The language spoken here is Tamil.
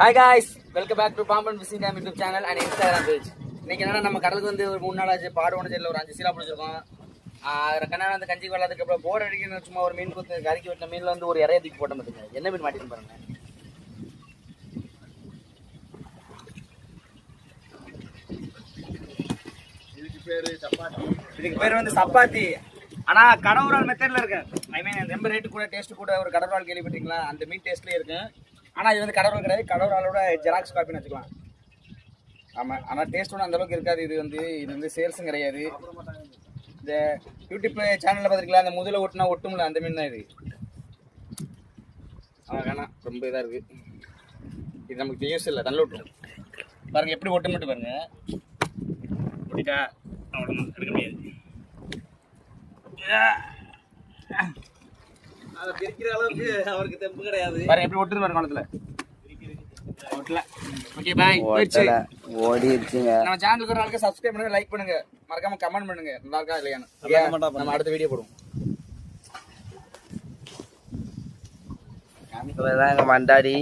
Hi guys, welcome back to Pampan Fishing Time YouTube channel and Instagram page. இன்னைக்கு என்னன்னா நம்ம கடலுக்கு வந்து ஒரு 3 நாள் ஆச்சு. பாடுவோட ஜெல்ல ஒரு 5 சீலா பிடிச்சிருக்கோம். கண்ணாடி வந்து கஞ்சி வரதுக்கு அப்புறம் போர் அடிக்கணும் சும்மா ஒரு மீன் குத்து கறிக்கு வெட்டின மீன்ல வந்து ஒரு இறைய தூக்கி போட்ட மாட்டேங்க. என்ன மீன் மாட்டின்னு பாருங்க. இதுக்கு பேர் வந்து சப்பாத்தி. ஆனா கடவுரால் மெத்தட்ல இருக்கு. ஐ மீன் ரொம்ப ரேட்டு கூட டேஸ்ட் கூட ஒரு கடவுரால் கேள்விப்பட்டீங்களா? அந்த மீன் டேஸ்ட்லயே இருக்கு. ஆனால் இது வந்து கடவுள் கிடையாது, கடவுளோட ஜெராக்ஸ் காப்பின்னு வச்சுக்கலாம். ஆமாம், ஆனால் டேஸ்ட் ஒன்றும் அந்தளவுக்கு இருக்காது. இது வந்து சேல்ஸும் கிடையாது. இந்த யூடியூப் சேனலில் பார்த்துருக்கலாம், அந்த முதல்ல ஒட்டுனா ஒட்டும்ல அந்த மீன் தான் இது. வேணாம், ரொம்ப இதாக இருக்குது. இது நமக்கு யூஸ் இல்லை, நல்ல ஒட்டும் பாருங்கள். எப்படி ஒட்டு மட்டும் பாருங்கள். ஒட்டிட்டா அவ்வளோ எடுக்க முடியாது. அதை பிரிக்கிற அளவுக்கு அவருக்கு தெம்பு கிடையாது. பாருங்க எப்படி ஒட்டுது பாருங்க காலத்துல. ஒட்டல. Okay bye. ஓடிடுச்சுங்க. நம்ம சேனலுக்கு ஒரு ஆளுக்கு சப்ஸ்கிரைப் பண்ணுங்க, லைக் பண்ணுங்க, மறக்காம கமெண்ட் பண்ணுங்க நல்லா இருக்கா இல்லையான்னு. நம்ம அடுத்த வீடியோ போடுவோம். மண்டாடி